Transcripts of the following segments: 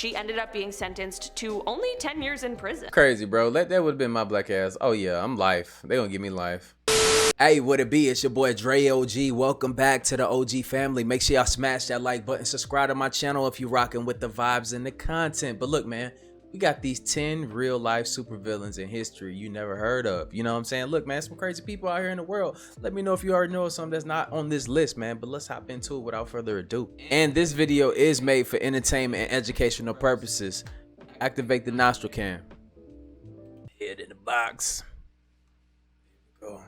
She ended up being sentenced to only 10 years in prison. Crazy, bro. That would have been my black ass. Oh yeah, I'm life. They gonna give me life. Hey, what it be? It's your boy Dre OG. Welcome back to the OG family. Make sure y'all smash that like button. Subscribe to my channel if you rocking with the vibes and the content. But look, man, we got these 10 real life supervillains in history you never heard of. You know what I'm saying? Look, man, some crazy people out here in the world. Let me know if you already know something that's not on this list, man. But let's hop into it without further ado. And this video is made for entertainment and educational purposes. Activate the nostril cam. Head in the box. Go.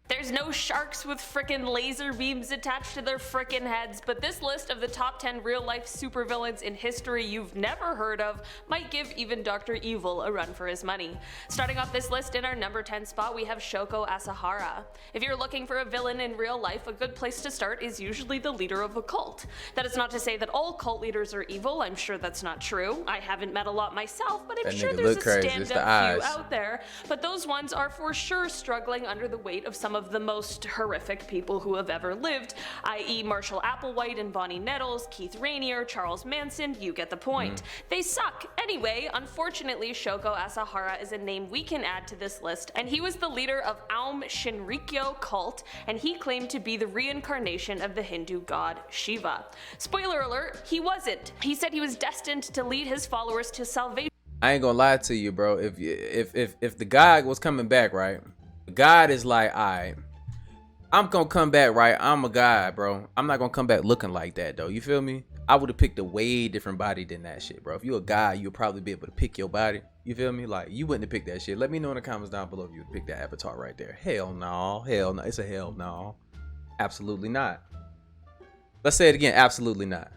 There's no sharks with frickin' laser beams attached to their frickin' heads, but this list of the top 10 real-life supervillains in history you've never heard of might give even Dr. Evil a run for his money. Starting off this list in our number 10 spot, we have SHOKO ASAHARA. If you're looking for a villain in real life, a good place to start is usually the leader of a cult. That is not to say that all cult leaders are evil. I'm sure that's not true. I haven't met a lot myself, but I'm sure there's a standout few out there. But those ones are for sure struggling under the weight of some of the most horrific people who have ever lived, i.e. Marshall Applewhite and Bonnie Nettles, Keith Rainier, Charles Manson, you get the point. They suck. Anyway, unfortunately, SHOKO ASAHARA is a name we can add to this list, and he was the leader of Aum Shinrikyo cult, and he claimed to be the reincarnation of the Hindu god Shiva. Spoiler alert, he wasn't. He said he was destined to lead his followers to salvation. I ain't gonna lie to you, bro. If the God was coming back, right? God is like, alright, I'm gonna come back, right? I'm a God, bro. I'm not gonna come back looking like that, though. You feel me? I would have picked a way different body than that shit, bro. If you're a God, you'll probably be able to pick your body. You feel me? Like, you wouldn't have picked that shit. Let me know in the comments down below if you would pick that avatar right there. Hell no. Hell no. It's a hell no. Absolutely not. Let's say it again. Absolutely not.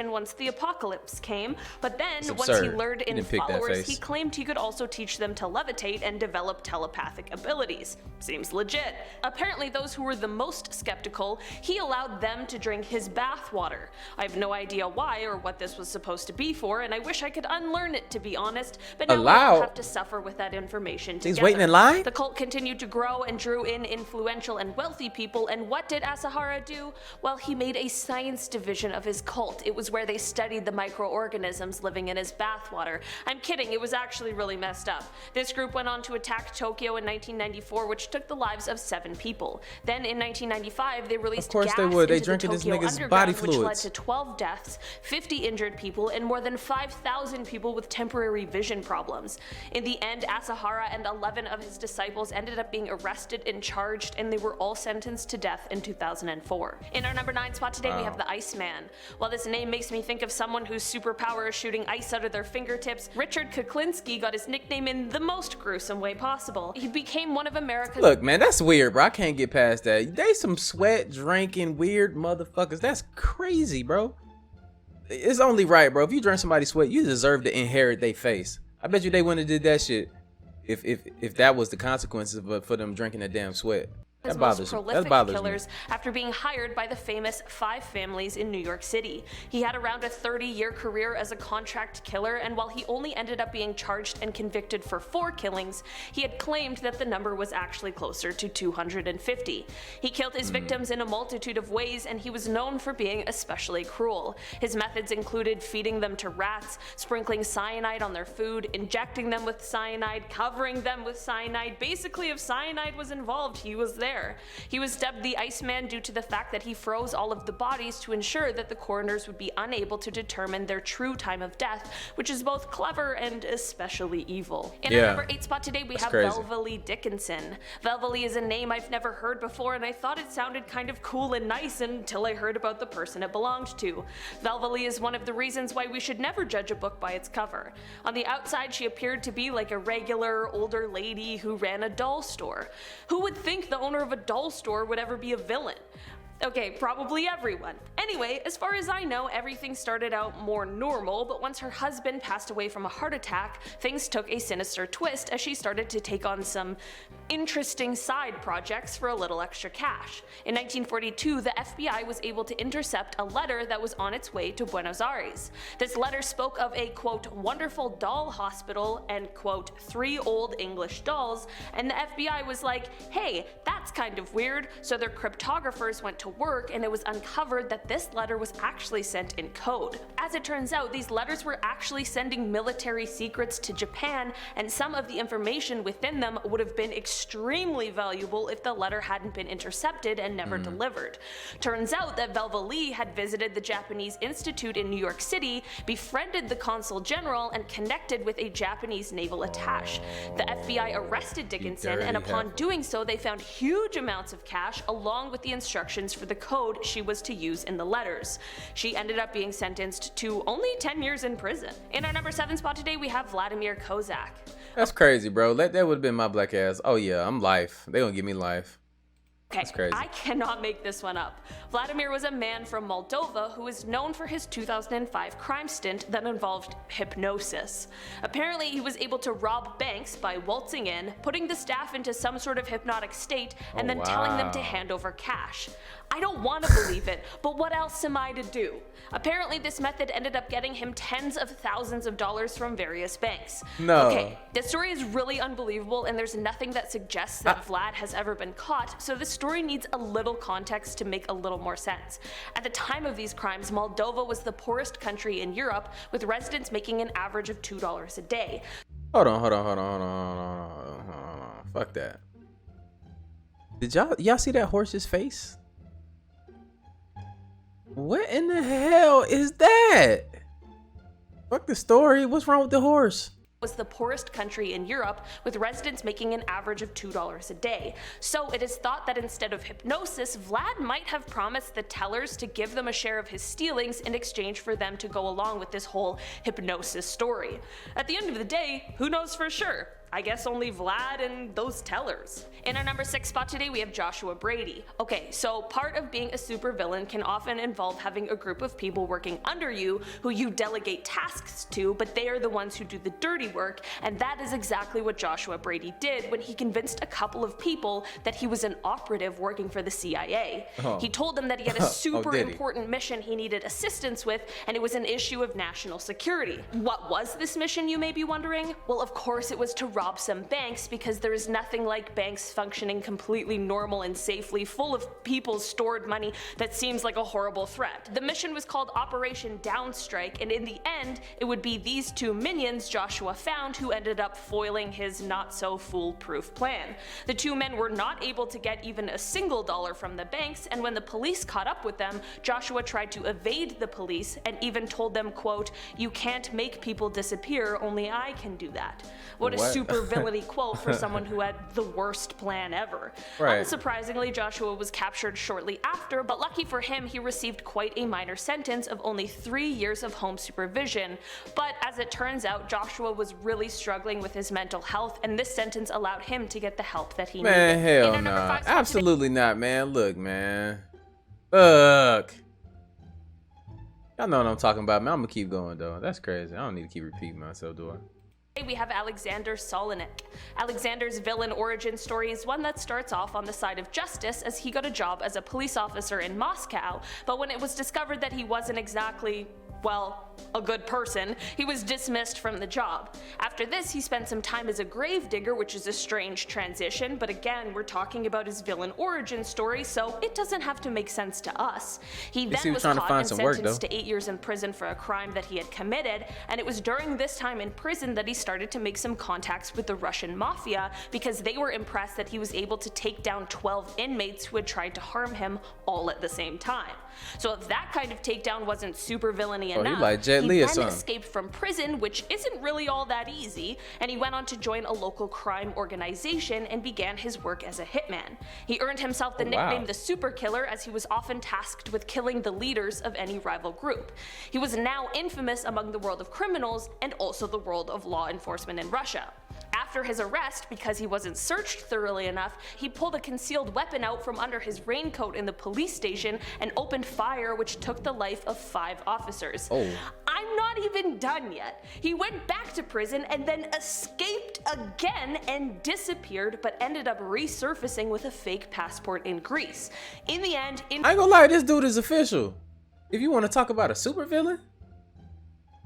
Once the apocalypse came, but then once he lured in followers, he claimed he could also teach them to levitate and develop telepathic abilities. Seems legit. Apparently those who were the most skeptical, he allowed them to drink his bath water. I have no idea why or what this was supposed to be for, and I wish I could unlearn it, to be honest, but now we'll have to suffer with that information together. He's waiting in line? The cult continued to grow and drew in influential and wealthy people, and what did ASAHARA do? Well, he made a science division of his cult. It was where they studied the microorganisms living in his bathwater. I'm kidding, it was actually really messed up. This group went on to attack Tokyo in 1994, which took the lives of 7 people. Then in 1995, they released gas into the Tokyo Underground, which led to 12 deaths, 50 injured people, and more than 5,000 people with temporary vision problems. In the end, ASAHARA and 11 of his disciples ended up being arrested and charged, and they were all sentenced to death in 2004. In our number 9 spot today, we have the Iceman. While this name makes me think of someone whose superpower is shooting ice out of their fingertips, Richard Kuklinski got his nickname in the most gruesome way possible. He became one of America's— Look, man, that's weird, bro. I can't get past that. They some sweat drinking weird motherfuckers. That's crazy, bro. It's only right, bro. If you drink somebody's sweat, you deserve to inherit their face. I bet you they wouldn't have did that shit if that was the consequences for them drinking that damn sweat. His most prolific killers after being hired by the famous 5 families in New York City. He had around a 30-year career as a contract killer, and while he only ended up being charged and convicted for 4 killings, he had claimed that the number was actually closer to 250. He killed his victims in a multitude of ways, and he was known for being especially cruel. His methods included feeding them to rats, sprinkling cyanide on their food, injecting them with cyanide, covering them with cyanide. Basically, if cyanide was involved, he was there. He was dubbed the Iceman due to the fact that he froze all of the bodies to ensure that the coroners would be unable to determine their true time of death, which is both clever and especially evil. In our number 8 spot today, we have VELVALEE Dickinson. VELVALEE is a name I've never heard before, and I thought it sounded kind of cool and nice until I heard about the person it belonged to. VELVALEE is one of the reasons why we should never judge a book by its cover. On the outside, she appeared to be like a regular older lady who ran a doll store. Who would think the owner of a doll store would ever be a villain? Okay, probably everyone. Anyway, as far as I know, everything started out more normal, but once her husband passed away from a heart attack, things took a sinister twist as she started to take on some interesting side projects for a little extra cash. In 1942, the FBI was able to intercept a letter that was on its way to Buenos Aires. This letter spoke of a, quote, wonderful doll hospital and, quote, 3 old English dolls, and the FBI was like, hey, that's kind of weird, so their cryptographers went to to work, and it was uncovered that this letter was actually sent in code. As it turns out, these letters were actually sending military secrets to Japan, and some of the information within them would have been extremely valuable if the letter hadn't been intercepted and never delivered. Turns out that VELVALEE had visited the Japanese Institute in New York City, befriended the consul general, and connected with a Japanese naval attaché. The FBI arrested Dickinson, and upon doing so, they found huge amounts of cash along with the instructions for the code she was to use in the letters. She ended up being sentenced to only 10 years in prison. In our number 7 spot today, we have Vladimir Kozak. That's crazy, bro. That would have been my black ass. Oh yeah, I'm life. They gonna give me life. Okay, that's crazy. I cannot make this one up. Vladimir was a man from Moldova who is known for his 2005 crime stint that involved hypnosis. Apparently, he was able to rob banks by waltzing in, putting the staff into some sort of hypnotic state, and then telling them to hand over cash. I don't want to believe it, but what else am I to do? Apparently, this method ended up getting him tens of thousands of dollars from various banks. No. Okay, this story is really unbelievable, and there's nothing that suggests that Vlad has ever been caught, so this story needs a little context to make a little more sense. At the time of these crimes, Moldova was the poorest country in Europe, with residents making an average of $2 a day. Hold on. Fuck that. Did y'all see that horse's face? What in the hell is that? Fuck the story. What's wrong with the horse? Was the poorest country in Europe, with residents making an average of $2 a day. So it is thought that instead of hypnosis, Vlad might have promised the tellers to give them a share of his stealings in exchange for them to go along with this whole hypnosis story. At the end of the day, who knows for sure? I guess only Vlad and those tellers. In our number 6 spot today, we have Joshua Brady. Okay, so part of being a supervillain can often involve having a group of people working under you who you delegate tasks to, but they are the ones who do the dirty work, and that is exactly what Joshua Brady did when he convinced a couple of people that he was an operative working for the CIA. He told them that he had a super important mission he needed assistance with, and it was an issue of national security. What was this mission, you may be wondering? Well, of course it was to rob some banks, because there is nothing like banks functioning completely normal and safely, full of people's stored money that seems like a horrible threat. The mission was called Operation Downstrike, and in the end, it would be these two minions Joshua found who ended up foiling his not-so-foolproof plan. The two men were not able to get even a single dollar from the banks, and when the police caught up with them, Joshua tried to evade the police and even told them, quote, "You can't make people disappear, only I can do that." What a super villainy quote for someone who had the worst plan ever. Right. Unsurprisingly, Joshua was captured shortly after, but lucky for him, he received quite a minor sentence of only 3 years of home supervision. But as it turns out, Joshua was really struggling with his mental health, and this sentence allowed him to get the help that he needed. Man, hell no. Absolutely not, man. Look, man. Look. Y'all know what I'm talking about, man. I'm gonna keep going, though. That's crazy. I don't need to keep repeating myself, do I? We have Alexander Solonik. Alexander's villain origin story is one that starts off on the side of justice, as he got a job as a police officer in Moscow, but when it was discovered that he wasn't exactly, well, a good person, he was dismissed from the job. After this, he spent some time as a gravedigger, which is a strange transition, but again, we're talking about his villain origin story, so it doesn't have to make sense to us. He then was caught and sentenced to 8 years in prison for a crime that he had committed, and it was during this time in prison that he started to make some contacts with the Russian mafia, because they were impressed that he was able to take down 12 inmates who had tried to harm him all at the same time. So if that kind of takedown wasn't super villainy enough, he then escaped from prison, which isn't really all that easy, and he went on to join a local crime organization and began his work as a hitman. He earned himself the nickname the Super Killer, as he was often tasked with killing the leaders of any rival group. He was now infamous among the world of criminals and also the world of law enforcement in Russia. After his arrest, because he wasn't searched thoroughly enough, he pulled a concealed weapon out from under his raincoat in the police station and opened fire, which took the life of 5 officers. I'm not even done yet. He went back to prison and then escaped again and disappeared, but ended up resurfacing with a fake passport in Greece. In the end, I ain't gonna lie, this dude is official. If you want to talk about a supervillain,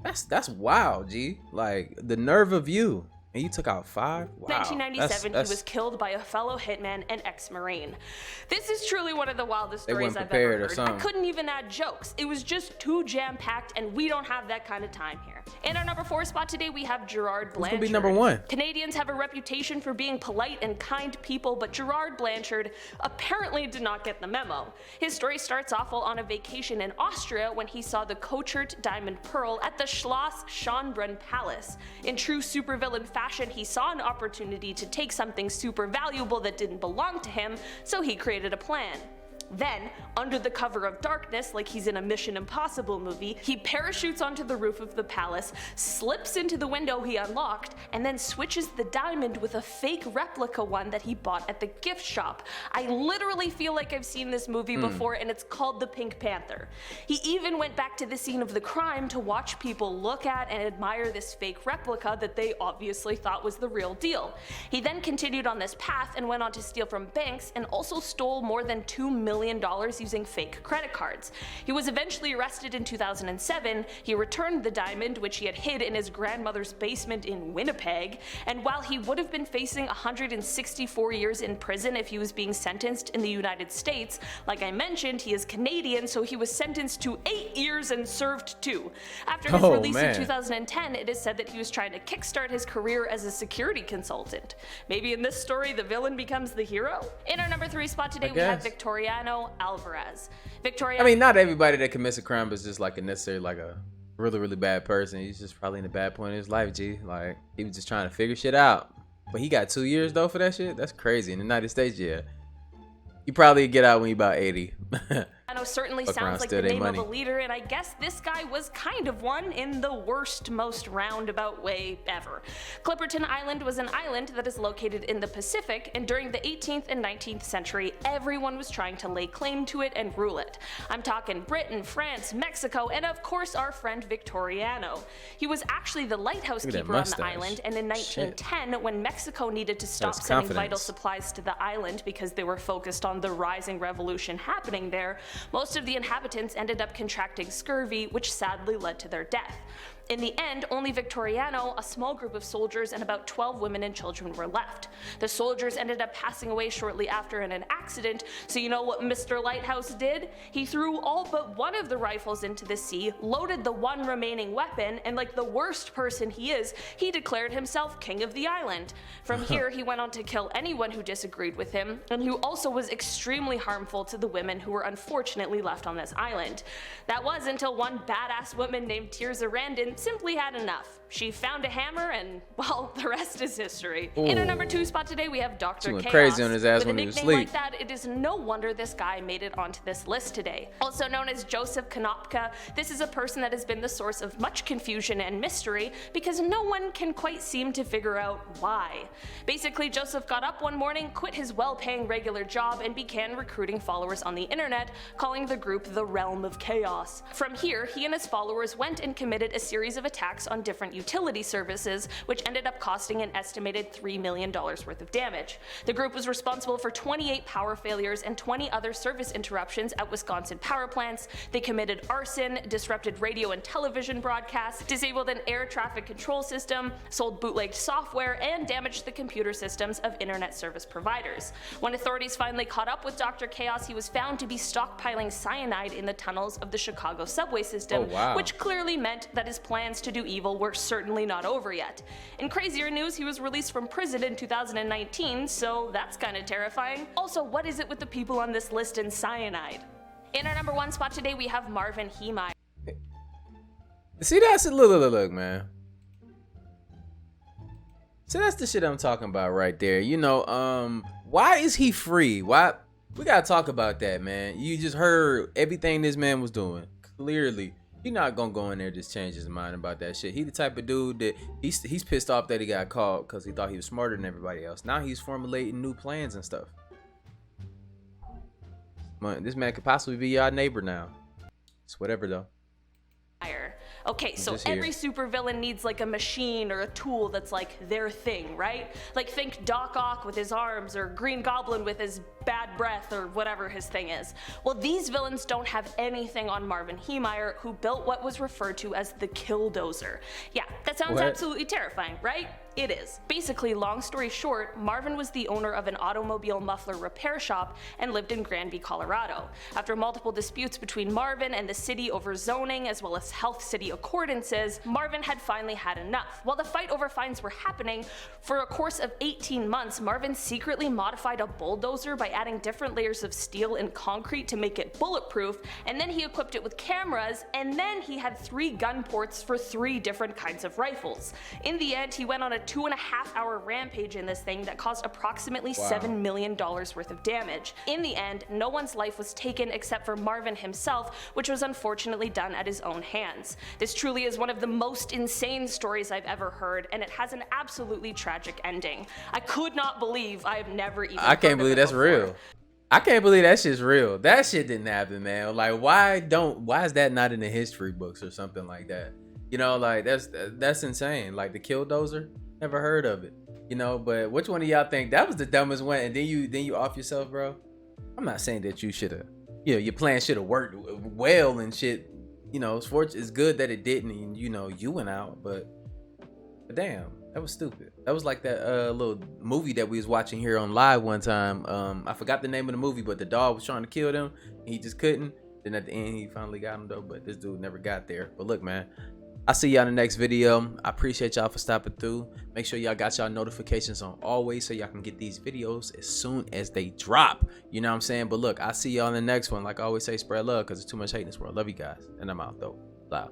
that's wild, G. Like, the nerve of you. And you took out 5? Wow. 1997, he was killed by a fellow hitman and ex-Marine. This is truly one of the wildest stories I've ever heard. I couldn't even add jokes. It was just too jam-packed, and we don't have that kind of time here. In our number 4 spot today, we have Gerard Blanchard. Who's gonna be number 1? Canadians have a reputation for being polite and kind people, but Gerard Blanchard apparently did not get the memo. His story starts off while on a vacation in Austria when he saw the Kochert diamond pearl at the Schloss Schönbrunn Palace. In true supervillain fashion, he saw an opportunity to take something super valuable that didn't belong to him, so he created a plan. Then, under the cover of darkness, like he's in a Mission Impossible movie, he parachutes onto the roof of the palace, slips into the window he unlocked, and then switches the diamond with a fake replica one that he bought at the gift shop. I literally feel like I've seen this movie before, and it's called The Pink Panther. He even went back to the scene of the crime to watch people look at and admire this fake replica that they obviously thought was the real deal. He then continued on this path and went on to steal from banks and also stole more than $2 million using fake credit cards. He was eventually arrested in 2007. He returned the diamond, which he had hid in his grandmother's basement in Winnipeg, and while he would have been facing 164 years in prison if he was being sentenced in the United States, like I mentioned, he is Canadian, so he was sentenced to 8 years and served 2. After his release in 2010, it is said that he was trying to kickstart his career as a security consultant. Maybe in this story, the villain becomes the hero? In our number 3 spot today, we have Victoriano Alvarez. Victoriano. I mean, not everybody that commits a crime is just like a necessarily like a really bad person. He's just probably in a bad point in his life, G. Like, he was just trying to figure shit out. But he got 2 years though for that shit? That's crazy. In the United States, yeah. You probably get out when you're about 80. Certainly sounds like the name of a leader, and I guess this guy was kind of one in the worst, most roundabout way ever. Clipperton Island was an island that is located in the Pacific, and during the 18th and 19th century, everyone was trying to lay claim to it and rule it. I'm talking Britain, France, Mexico, and of course our friend Victoriano. He was actually the lighthouse keeper on the island, and in 1910, when Mexico needed to stop sending vital supplies to the island because they were focused on the rising revolution happening there, most of the inhabitants ended up contracting scurvy, which sadly led to their death. In the end, only Victoriano, a small group of soldiers, and about 12 women and children were left. The soldiers ended up passing away shortly after in an accident, so you know what Mr. Lighthouse did? He threw all but one of the rifles into the sea, loaded the one remaining weapon, and like the worst person he is, he declared himself king of the island. From here, he went on to kill anyone who disagreed with him, and who also was extremely harmful to the women who were unfortunately left on this island. That was until one badass woman named Tirza Randon simply had enough. She found a hammer, and well, the rest is history. In our number 2 spot today, we have Dr. Chaos. Crazy on his ass when he was asleep. Like that, it is no wonder this guy made it onto this list today. Also known as Joseph Konopka, this is a person that has been the source of much confusion and mystery because no one can quite seem to figure out why. Basically, Joseph got up one morning, quit his well-paying regular job, and began recruiting followers on the internet, calling the group the Realm of Chaos. From here, he and his followers went and committed a series of attacks on different utility services, which ended up costing an estimated $3 million worth of damage. The group was responsible for 28 power failures and 20 other service interruptions at Wisconsin power plants. They committed arson, disrupted radio and television broadcasts, disabled an air traffic control system, sold bootlegged software, and damaged the computer systems of internet service providers. When authorities finally caught up with Dr. Chaos, he was found to be stockpiling cyanide in the tunnels of the Chicago subway system, which clearly meant that his plans to do evil were certainly not over yet. In crazier news, he was released from prison in 2019, so that's kinda terrifying. Also, what is it with the people on this list and cyanide? In our number 1 spot today, we have Marvin HEEMEYER. See, that's a look, man. So that's the shit I'm talking about right there. You know, why is he free? Why? We gotta talk about that, man. You just heard everything this man was doing. Clearly, you're not gonna go in there and just change his mind about that shit. He the type of dude that he's pissed off that he got caught because he thought he was smarter than everybody else. Now he's formulating new plans and stuff. This man could possibly be your neighbor now. It's whatever though. Okay, so every supervillain needs like a machine or a tool that's like their thing, right? Like think Doc Ock with his arms, or Green Goblin with his bad breath or whatever his thing is. Well, these villains don't have anything on Marvin HEEMEYER, who built what was referred to as the Killdozer. Yeah, that sounds absolutely terrifying, right? It is. Basically, long story short, Marvin was the owner of an automobile muffler repair shop and lived in Granby, Colorado. After multiple disputes between Marvin and the city over zoning as well as health city accordances, Marvin had finally had enough. While the fight over fines were happening, for a course of 18 months, Marvin secretly modified a bulldozer by adding different layers of steel and concrete to make it bulletproof, and then he equipped it with cameras, and then he had 3 gun ports for 3 different kinds of rifles. In the end, he went on a 2.5-hour rampage in this thing that caused approximately $7 million worth of damage. In the end, no one's life was taken except for Marvin himself, which was unfortunately done at his own hands. This truly is one of the most insane stories I've ever heard, and it has an absolutely tragic ending. I could not believe I have never even I can't believe that's before. real. I can't believe that shit's real. That shit didn't happen, man. Like, why is that not in the history books or something like that? You know, like that's insane. Like the Killdozer, never heard of it. You know, but which one of y'all think that was the dumbest one? And then you off yourself, bro. I'm not saying that you should have, you know, your plan should have worked well and shit. You know, it's good that it didn't, and you know, you went out, but damn, that was stupid. That was like that little movie that we was watching here on live one time. I forgot the name of the movie, but the dog was trying to kill them, and he just couldn't. Then at the end, he finally got him though, but this dude never got there. But look, man, I'll see y'all in the next video. I appreciate y'all for stopping through. Make sure y'all got y'all notifications on always so y'all can get these videos as soon as they drop. You know what I'm saying? But look, I'll see y'all in the next one. Like I always say, spread love because there's too much hate in this world. Love you guys. And I'm out though. Loud.